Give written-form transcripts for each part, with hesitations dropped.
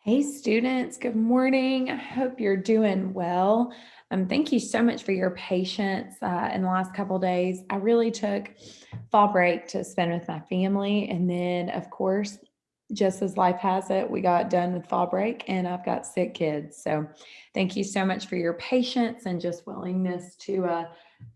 Hey students, good morning. I hope you're doing well. Thank you so much for your patience in the last couple days. I really took fall break to spend with my family. And then, of course, just as life has it, we got done with fall break and I've got sick kids. So thank you so much for your patience and just willingness to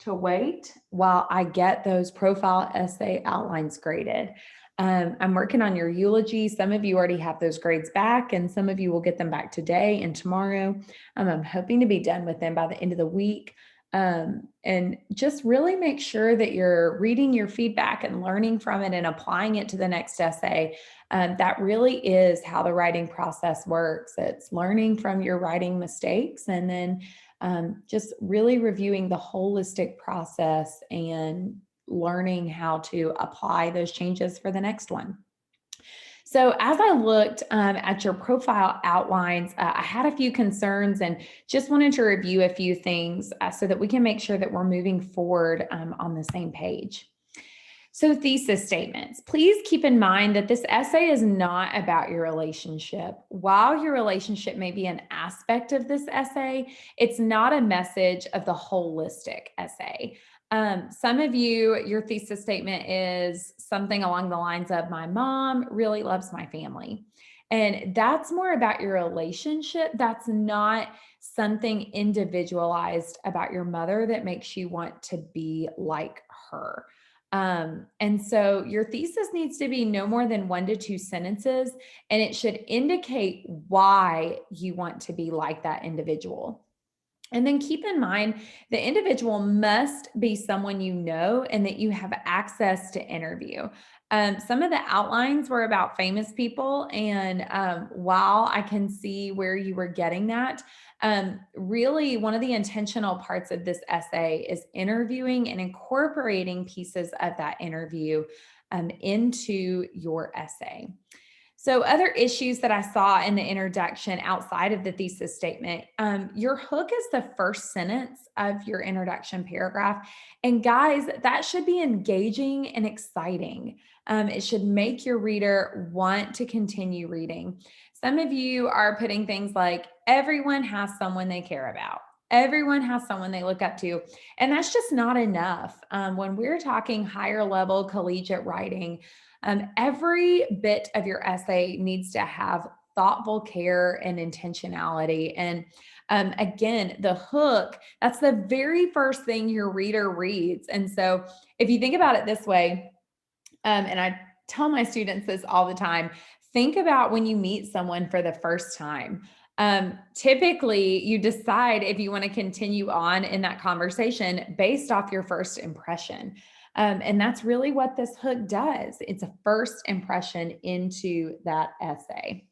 wait while I get those profile essay outlines graded. I'm working on your eulogy. Some of you already have those grades back, and some of you will get them back today and tomorrow. I'm hoping to be done with them by the end of the week. And just really make sure that you're reading your feedback and learning from it and applying it to the next essay. That really is how the writing process works. It's learning from your writing mistakes and then just really reviewing the holistic process and learning how to apply those changes for the next one. So as I looked at your profile outlines, I had a few concerns and just wanted to review a few things so that we can make sure that we're moving forward on the same page. So thesis statements. Please keep in mind that this essay is not about your relationship. While your relationship may be an aspect of this essay, it's not a message of the holistic essay. Some of you, your thesis statement is something along the lines of, my mom really loves my family. And that's more about your relationship. That's not something individualized about your mother that makes you want to be like her. And so your thesis needs to be no more than 1 to 2 sentences, and it should indicate why you want to be like that individual. And then keep in mind the individual must be someone you know and that you have access to interview. Some of the outlines were about famous people. And while I can see where you were getting that, really one of the intentional parts of this essay is interviewing and incorporating pieces of that interview into your essay. So, other issues that I saw in the introduction outside of the thesis statement, your hook is the first sentence of your introduction paragraph. And guys, that should be engaging and exciting. It should make your reader want to continue reading. Some of you are putting things like, everyone has someone they care about. Everyone has someone they look up to. And that's just not enough. When we're talking higher level collegiate writing, every bit of your essay needs to have thoughtful care and intentionality. And again, the hook, that's the very first thing your reader reads. And so if you think about it this way, and I tell my students this all the time, think about when you meet someone for the first time. Typically, you decide if you want to continue on in that conversation based off your first impression. And that's really what this hook does. It's a first impression into that essay.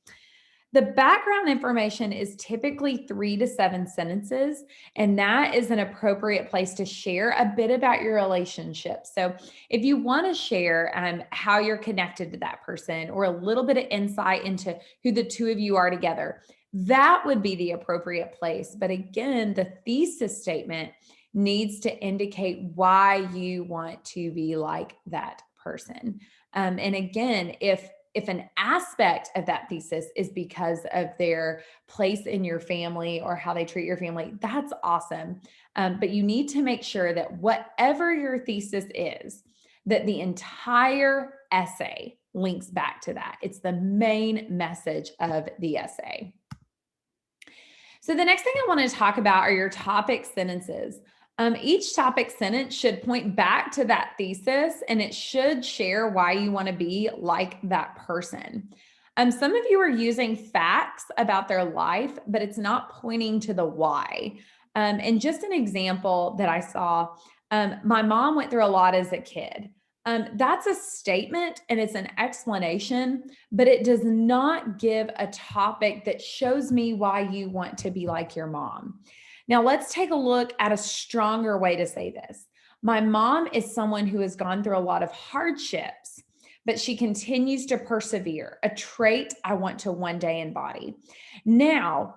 The background information is typically 3 to 7 sentences, and that is an appropriate place to share a bit about your relationship. So, if you want to share how you're connected to that person or a little bit of insight into who the two of you are together, that would be the appropriate place. But again, the thesis statement needs to indicate why you want to be like that person. And again, if an aspect of that thesis is because of their place in your family or how they treat your family, that's awesome. But you need to make sure that whatever your thesis is, that the entire essay links back to that. It's the main message of the essay. So the next thing I want to talk about are your topic sentences. Each topic sentence should point back to that thesis and it should share why you want to be like that person. Some of you are using facts about their life, but it's not pointing to the why. And just an example that I saw, my mom went through a lot as a kid. That's a statement and it's an explanation, but it does not give a topic that shows me why you want to be like your mom. Now, let's take a look at a stronger way to say this. My mom is someone who has gone through a lot of hardships, but she continues to persevere, a trait I want to one day embody. Now,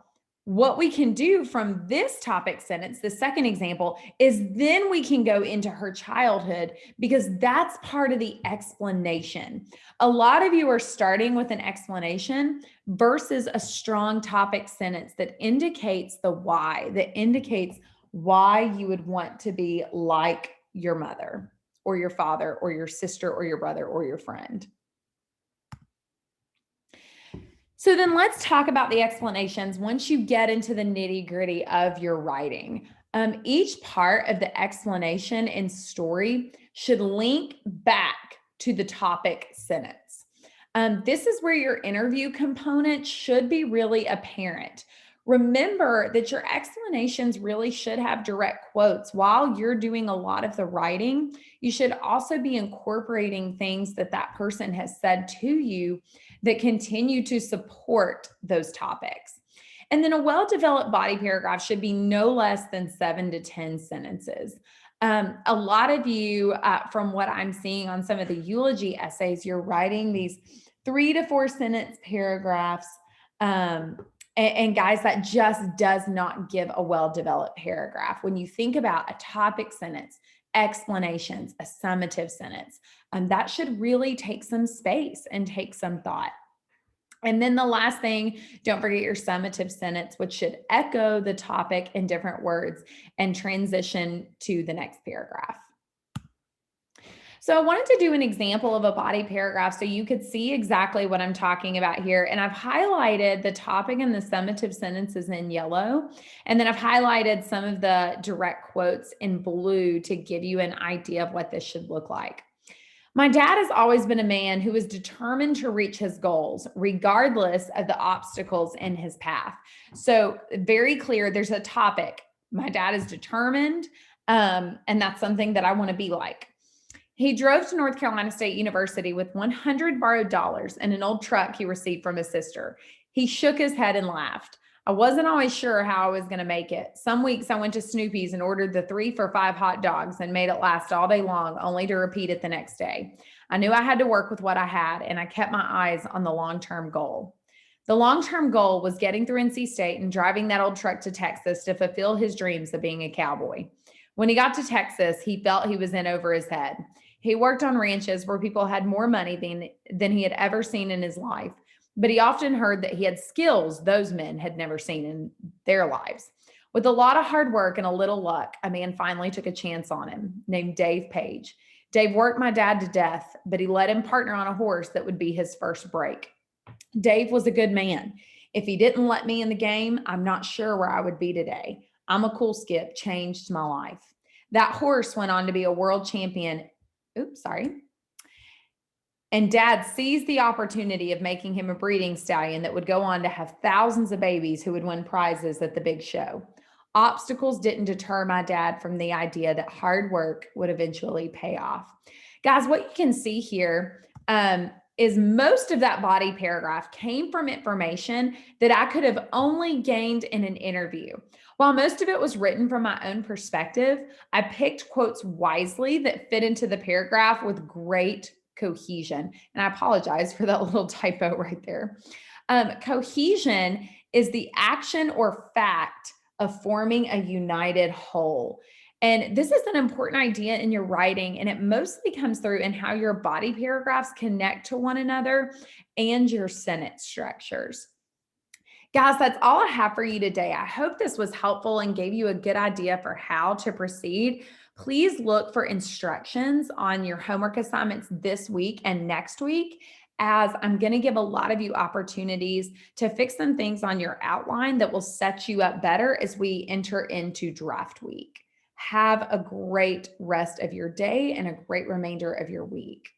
What we can do from this topic sentence, the second example, is then we can go into her childhood because that's part of the explanation. A lot of you are starting with an explanation versus a strong topic sentence that indicates the why, that indicates why you would want to be like your mother or your father or your sister or your brother or your friend. So then let's talk about the explanations once you get into the nitty-gritty of your writing. Each part of the explanation and story should link back to the topic sentence. This is where your interview component should be really apparent. Remember that your explanations really should have direct quotes. While you're doing a lot of the writing, you should also be incorporating things that that person has said to you that continue to support those topics. And then a well-developed body paragraph should be no less than 7 to 10 sentences. A lot of you, from what I'm seeing on some of the eulogy essays, you're writing these 3 to 4 sentence paragraphs. And guys, that just does not give a well-developed paragraph. When you think about a topic sentence, explanations, a summative sentence, that should really take some space and take some thought. And then the last thing, don't forget your summative sentence, which should echo the topic in different words and transition to the next paragraph. So I wanted to do an example of a body paragraph so you could see exactly what I'm talking about here. And I've highlighted the topic and the summative sentences in yellow. And then I've highlighted some of the direct quotes in blue to give you an idea of what this should look like. My dad has always been a man who was determined to reach his goals, regardless of the obstacles in his path. So very clear, there's a topic. My dad is determined, and that's something that I want to be like. He drove to North Carolina State University with 100 borrowed dollars and an old truck he received from his sister. He shook his head and laughed. I wasn't always sure how I was going to make it. Some weeks I went to Snoopy's and ordered the 3 for $5 hot dogs and made it last all day long, only to repeat it the next day. I knew I had to work with what I had, and I kept my eyes on the long-term goal. The long-term goal was getting through NC State and driving that old truck to Texas to fulfill his dreams of being a cowboy. When he got to Texas, he felt he was in over his head. He worked on ranches where people had more money than he had ever seen in his life, but he often heard that he had skills those men had never seen in their lives. With a lot of hard work and a little luck, a man finally took a chance on him named Dave Page. Dave worked my dad to death, but he let him partner on a horse that would be his first break. Dave was a good man. If he didn't let me in the game, I'm not sure where I would be today. I'm a cool skip, changed my life. That horse went on to be a world champion. And dad seized the opportunity of making him a breeding stallion that would go on to have thousands of babies who would win prizes at the big show. Obstacles didn't deter my dad from the idea that hard work would eventually pay off. Guys, what you can see here is most of that body paragraph came from information that I could have only gained in an interview. While most of it was written from my own perspective, I picked quotes wisely that fit into the paragraph with great cohesion. And I apologize for that little typo right there. Cohesion is the action or fact of forming a united whole. And this is an important idea in your writing, and it mostly comes through in how your body paragraphs connect to one another and your sentence structures. Guys, that's all I have for you today. I hope this was helpful and gave you a good idea for how to proceed. Please look for instructions on your homework assignments this week and next week, as I'm going to give a lot of you opportunities to fix some things on your outline that will set you up better as we enter into draft week. Have a great rest of your day and a great remainder of your week.